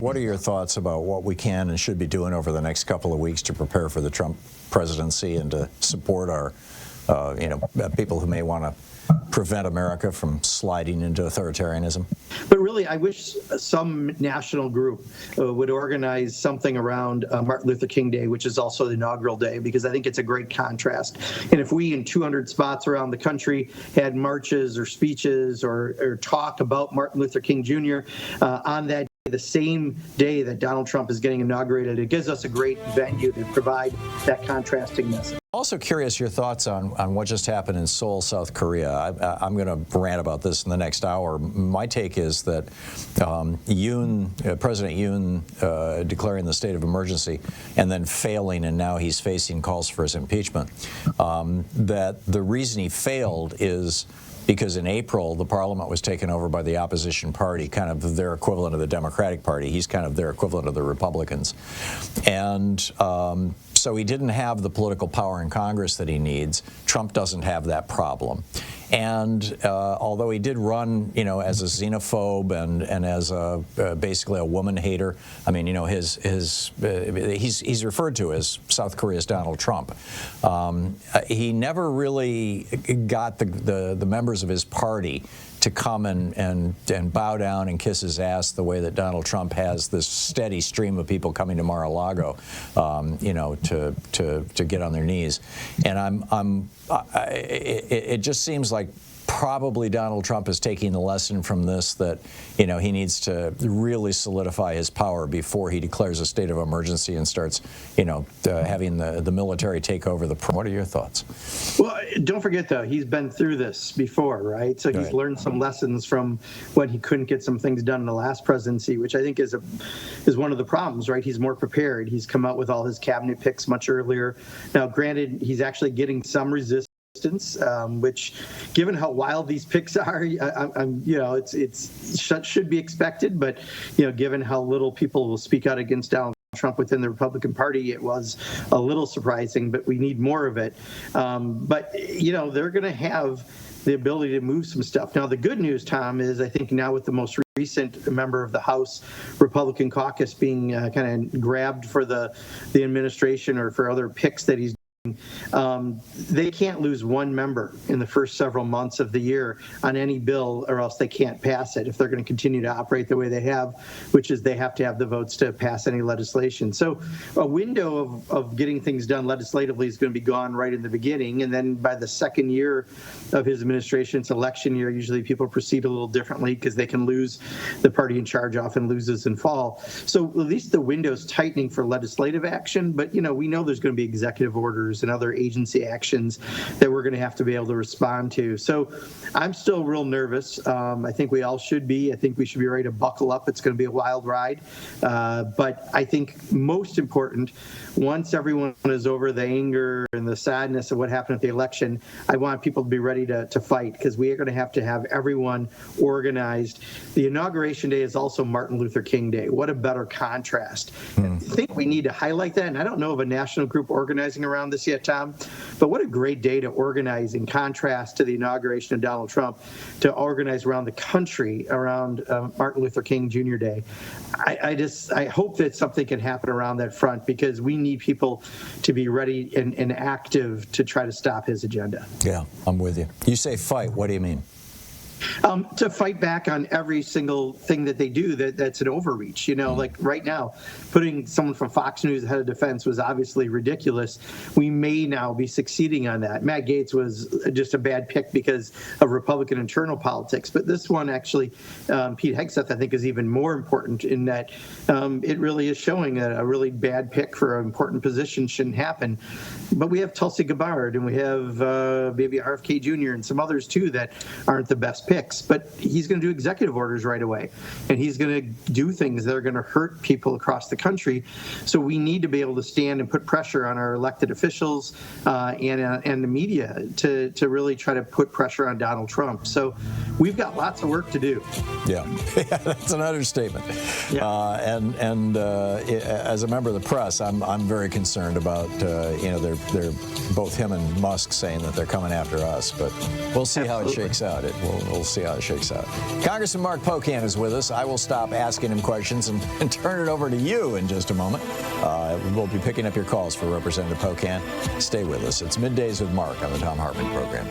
What are your thoughts about what we can and should be doing over the next couple of weeks to prepare for the Trump presidency and to support our, people who may want to prevent America from sliding into authoritarianism? But really, I wish some national group would organize something around Martin Luther King Day, which is also the inaugural day, because I think it's a great contrast. And if we in 200 spots around the country had marches or speeches or talk about Martin Luther King Jr. On that the same day that Donald Trump is getting inaugurated, it gives us a great venue to provide that contrasting message. Also curious your thoughts on what just happened in Seoul, South Korea. I'm going to rant about this in the next hour. My take is that President Yoon declaring the state of emergency and then failing, and now he's facing calls for his impeachment, that the reason he failed is because in April, the parliament was taken over by the opposition party, kind of their equivalent of the Democratic Party. He's kind of their equivalent of the Republicans. And so he didn't have the political power in Congress that he needs. Trump doesn't have that problem. And although he did run, as a xenophobe and as basically a woman hater, I mean, he's referred to as South Korea's Donald Trump. He never really got the members of his party to come and bow down and kiss his ass the way that Donald Trump has this steady stream of people coming to Mar-a-Lago, to get on their knees. And it just seems like probably Donald Trump is taking the lesson from this that, he needs to really solidify his power before he declares a state of emergency and starts, having the military take over the. What are your thoughts? Well, don't forget, though, he's been through this before, right? So he's learned some lessons from when he couldn't get some things done in the last presidency, which I think is one of the problems, right? He's more prepared. He's come out with all his cabinet picks much earlier. Now, granted, he's actually getting some resistance. Which, given how wild these picks are, it should be expected. But given how little people will speak out against Donald Trump within the Republican Party, it was a little surprising. But we need more of it. But they're going to have the ability to move some stuff. Now, the good news, Tom, is I think now with the most recent member of the House Republican caucus being kind of grabbed for the administration or for other picks that he's they can't lose one member in the first several months of the year on any bill, or else they can't pass it if they're going to continue to operate the way they have, which is they have to have the votes to pass any legislation. So a window of getting things done legislatively is going to be gone right in the beginning, and then by the second year of his administration, it's election year, usually people proceed a little differently because they can lose. The party in charge often loses in fall. So at least the window's tightening for legislative action, but we know there's going to be executive orders and other agency actions that we're going to have to be able to respond to. So I'm still real nervous. I think we all should be. I think we should be ready to buckle up. It's going to be a wild ride. But I think most important, once everyone is over the anger and the sadness of what happened at the election, I want people to be ready to fight, because we are going to have everyone organized. The Inauguration Day is also Martin Luther King Day. What a better contrast. I think we need to highlight that, and I don't know of a national group organizing around this yet, Tom, but what a great day to organize in contrast to the inauguration of Donald Trump, to organize around the country around Martin Luther King Jr. Day. I hope that something can happen around that front, because we need people to be ready and active to try to stop his agenda. Yeah, I'm with you. You say fight, what do you mean? To fight back on every single thing that they do that's an overreach. Like right now, putting someone from Fox News head of defense was obviously ridiculous. We may now be succeeding on that. Matt Gaetz was just a bad pick because of Republican internal politics. But this one actually, Pete Hegseth, I think, is even more important in that it really is showing that a really bad pick for an important position shouldn't happen. But we have Tulsi Gabbard, and we have maybe RFK Jr. and some others, too, that aren't the best picks. But he's going to do executive orders right away, and he's going to do things that are going to hurt people across the country. So we need to be able to stand and put pressure on our elected officials and the media to really try to put pressure on Donald Trump. So we've got lots of work to do. Yeah, that's an understatement. Yeah. And as a member of the press, I'm very concerned about they're both him and Musk saying that they're coming after us, but we'll see how it shakes out. We'll we'll see how it shakes out. Congressman Mark Pocan is with us. I will stop asking him questions and turn it over to you in just a moment. We'll be picking up your calls for Representative Pocan. Stay with us. It's Middays with Mark on the Thom Hartmann Program.